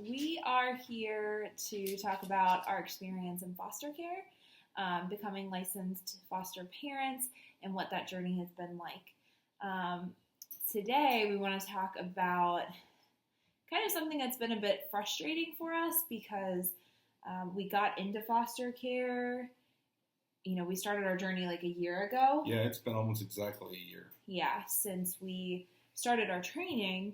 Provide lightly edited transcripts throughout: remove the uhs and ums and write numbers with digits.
We are here to talk about our experience in foster care, becoming licensed foster parents, and what that journey has been like. Today, we want to talk about kind of something that's been a bit frustrating for us because we got into foster care. You know, we started our journey like a year ago. Yeah, it's been almost exactly a year. Yeah, since we started our training,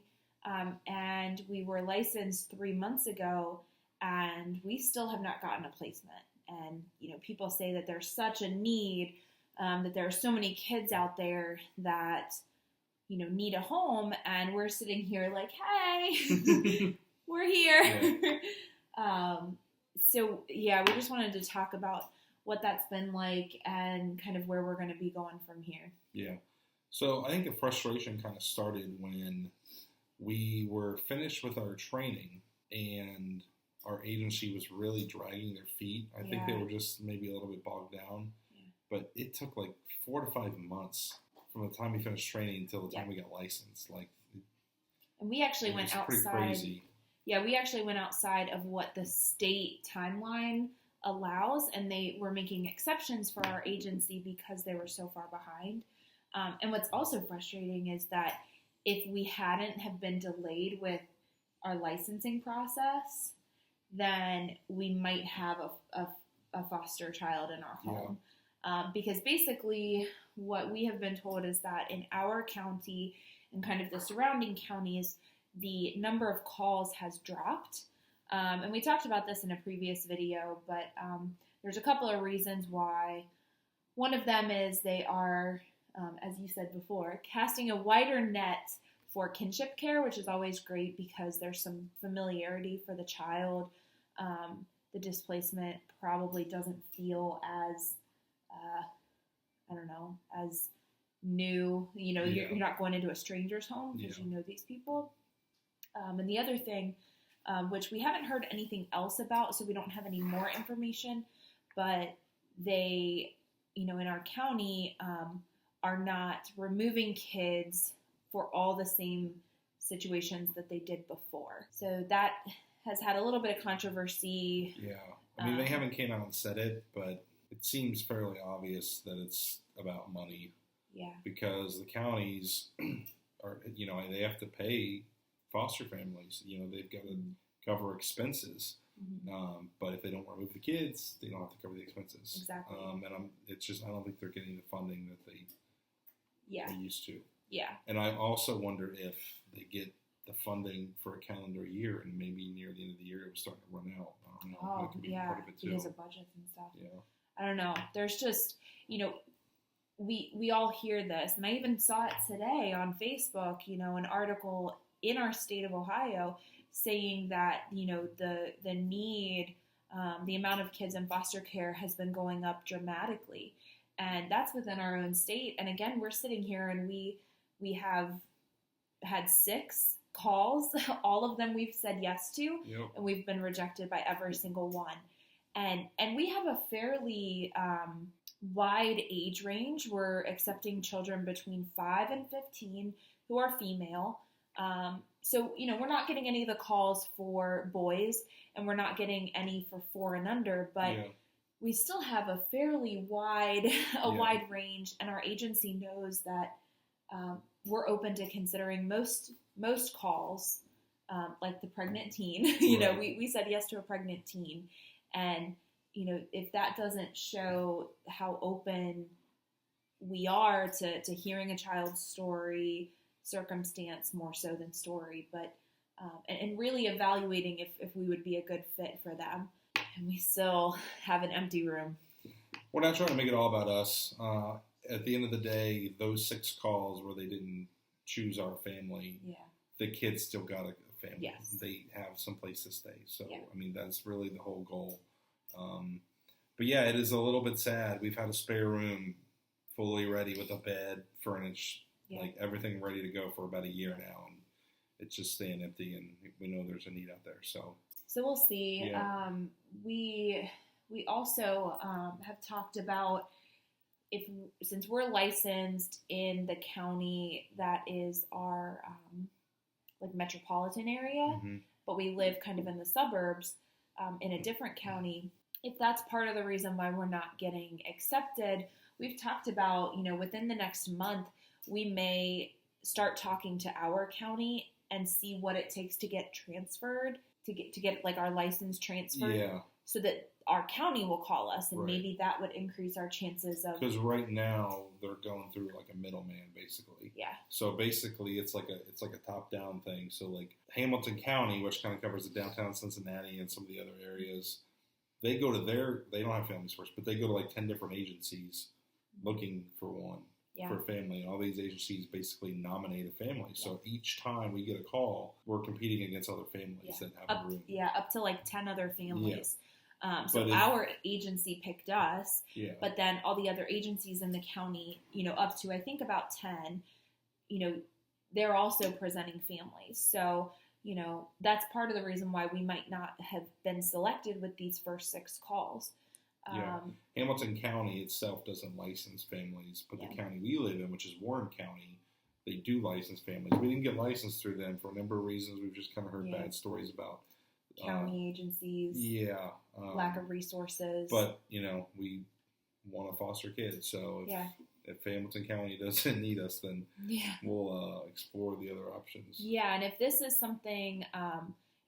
and we were licensed 3 months ago, and we still have not gotten a placement. And, you know, people say that there's such a need, that there are so many kids out there that, you know, need a home, and we're sitting here like, hey, we're here. Yeah. So, yeah, we just wanted to talk about what that's been like and kind of where we're going to be going from here. Yeah. So I think the frustration kind of started when we were finished with our training and our agency was really dragging their feet. I think they were just maybe a little bit bogged down. Yeah. But it took like 4 to 5 months from the time we finished training until the time we got licensed. And we actually went outside. Pretty crazy. Yeah, we actually went outside of what the state timeline allows, and they were making exceptions for our agency because they were so far behind. And what's also frustrating is that if we hadn't have been delayed with our licensing process, then we might have a foster child in our home. Yeah. Because basically what we have been told is that in our county and kind of the surrounding counties, the number of calls has dropped. And we talked about this in a previous video, but there's a couple of reasons why. One of them is they are, as you said before, casting a wider net for kinship care, which is always great because there's some familiarity for the child. The displacement probably doesn't feel as, as new. You know, you're not going into a stranger's home because you know these people. And the other thing, which we haven't heard anything else about, so we don't have any more information, but they, you know, in our county, are not removing kids for all the same situations that they did before. So that has had a little bit of controversy. Yeah. I mean, they haven't came out and said it, but it seems fairly obvious that it's about money. Yeah. Because the counties are, you know, they have to pay foster families. You know, they've got to cover expenses. Mm-hmm. But if they don't remove the kids, they don't have to cover the expenses. Exactly. And it's just, I don't think they're getting the funding that they used to. Yeah. And I also wonder if they get the funding for a calendar year, and maybe near the end of the year it was starting to run out. I don't know. Oh, that could be part of it too. Because of budgets and stuff. Yeah. I don't know. There's just, you know, we all hear this, and I even saw it today on Facebook, you know, an article in our state of Ohio saying that, you know, the need, the amount of kids in foster care has been going up dramatically. And that's within our own state. And again, we're sitting here and we have had 6 calls. All of them we've said yes to, and we've been rejected by every single one. And we have a fairly wide age range. We're accepting children between 5 and 15 who are female. So, you know, we're not getting any of the calls for boys, and we're not getting any for 4 and under, but we still have a fairly wide range, and our agency knows that we're open to considering most calls, like the pregnant teen. You know, we said yes to a pregnant teen, and, you know, if that doesn't show how open we are to hearing a child's story, circumstance more so than story, but and really evaluating if we would be a good fit for them, and we still have an empty room. We're not trying to make it all about us. At the end of the day, those 6 calls where they didn't choose our family, the kids still got a family. Yes. They have some place to stay. So, I mean, that's really the whole goal. But yeah, it is a little bit sad. We've had a spare room fully ready with a bed, furnished, like everything ready to go for about a year now, and it's just staying empty, and we know there's a need out there. So we'll see. Yeah. We also have talked about since we're licensed in the county that is our like metropolitan area, but we live kind of in the suburbs in a different county, if that's part of the reason why we're not getting accepted, we've talked about, within the next month, we may start talking to our county and see what it takes to get transferred, to get like our license transferred, so that our county will call us, and maybe that would increase our chances of. Because right now they're going through like a middleman, basically. Yeah. So basically, it's like a top down thing. So like Hamilton County, which kind of covers the downtown Cincinnati and some of the other areas, they go to they don't have families first, but they go to like 10 different agencies looking for one. For a family, and all these agencies basically nominate a family. So each time we get a call, we're competing against other families that have a room. Yeah, up to like 10 other families. So our agency picked us, but then all the other agencies in the county, up to I think about 10, they're also presenting families. So, that's part of the reason why we might not have been selected with these first 6 calls. Hamilton County itself doesn't license families, but the county we live in, which is Warren County, they do license families. We didn't get licensed through them for a number of reasons. We've just kind of heard bad stories about county agencies, lack of resources. But we want to foster kids, so if Hamilton County doesn't need us, then we'll explore the other options. Yeah, and if this is something.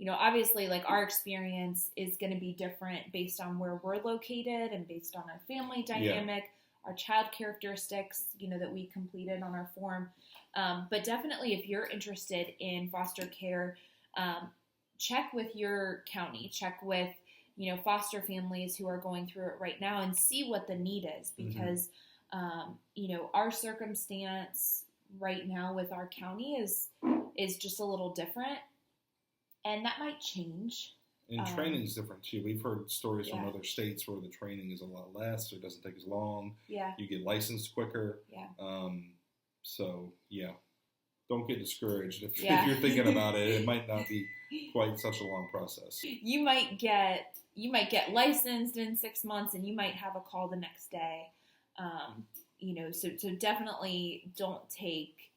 Obviously, like our experience is going to be different based on where we're located and based on our family dynamic, our child characteristics, that we completed on our form. But definitely, if you're interested in foster care, check with your county, check with, foster families who are going through it right now and see what the need is, because, our circumstance right now with our county is just a little different. And that might change. And training's different too. We've heard stories from other states where the training is a lot less, or it doesn't take as long. Yeah. You get licensed quicker. Yeah. Don't get discouraged if you're thinking about it. It might not be quite such a long process. You might get licensed in 6 months, and you might have a call the next day. So definitely don't take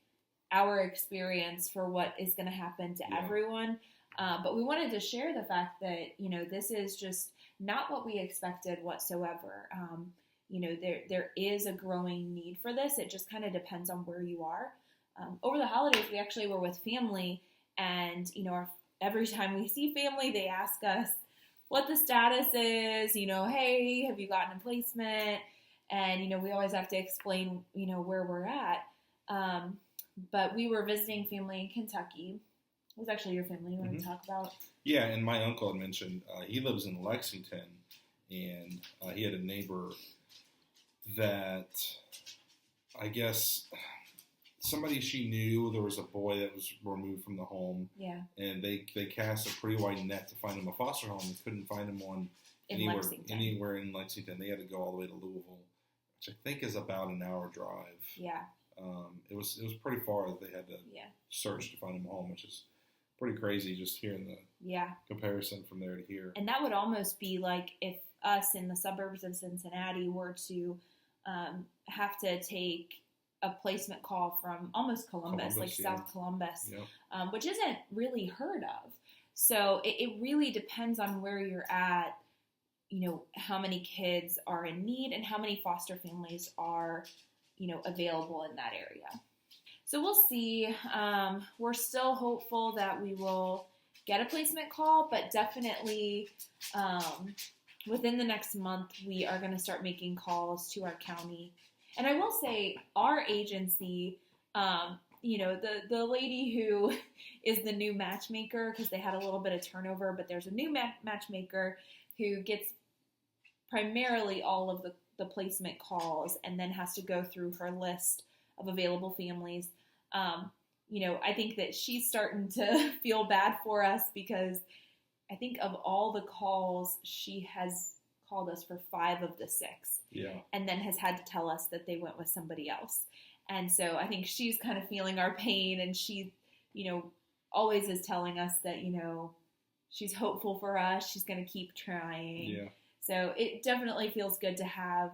our experience for what is going to happen to everyone. But we wanted to share the fact that, this is just not what we expected whatsoever. There is a growing need for this. It just kind of depends on where you are. Over the holidays, we actually were with family, and, every time we see family, they ask us what the status is, hey, have you gotten a placement? And, we always have to explain, where we're at. But we were visiting family in Kentucky. It was actually your family you want to talk about? Yeah, and my uncle had mentioned he lives in Lexington, and he had a neighbor that I guess somebody she knew, there was a boy that was removed from the home. Yeah. And they cast a pretty wide net to find him a foster home. They couldn't find him one anywhere in Lexington. They had to go all the way to Louisville, which I think is about an hour drive. Yeah. It was pretty far that they had to search to find him a home, which is pretty crazy just hearing the comparison from there to here. And that would almost be like if us in the suburbs of Cincinnati were to have to take a placement call from almost Columbus South Columbus, which isn't really heard of. So it really depends on where you're at, how many kids are in need and how many foster families are, available in that area. So we'll see. We're still hopeful that we will get a placement call, but definitely within the next month, we are going to start making calls to our county. And I will say our agency, the lady who is the new matchmaker, because they had a little bit of turnover, but there's a new matchmaker who gets primarily all of the placement calls and then has to go through her list of available families. I think that she's starting to feel bad for us because I think of all the calls, she has called us for 5 of the 6. Yeah. And then has had to tell us that they went with somebody else. And so I think she's kind of feeling our pain, and she, always is telling us that, she's hopeful for us. She's going to keep trying. Yeah. So it definitely feels good to have,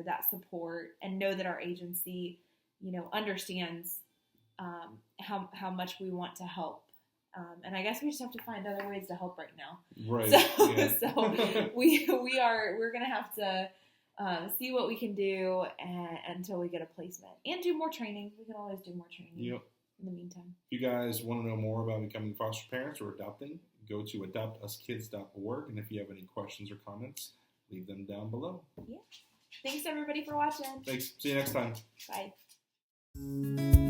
that support and know that our agency, understands how much we want to help And I guess we just have to find other ways to help right now. Right. So we're gonna have to see what we can do until we get a placement and do more training. We can always do more training. Yep. In the meantime. If you guys want to know more about becoming foster parents or adopting, go to adoptuskids.org. And if you have any questions or comments, leave them down below. Yeah. Thanks everybody for watching. Thanks. See you next time. Bye.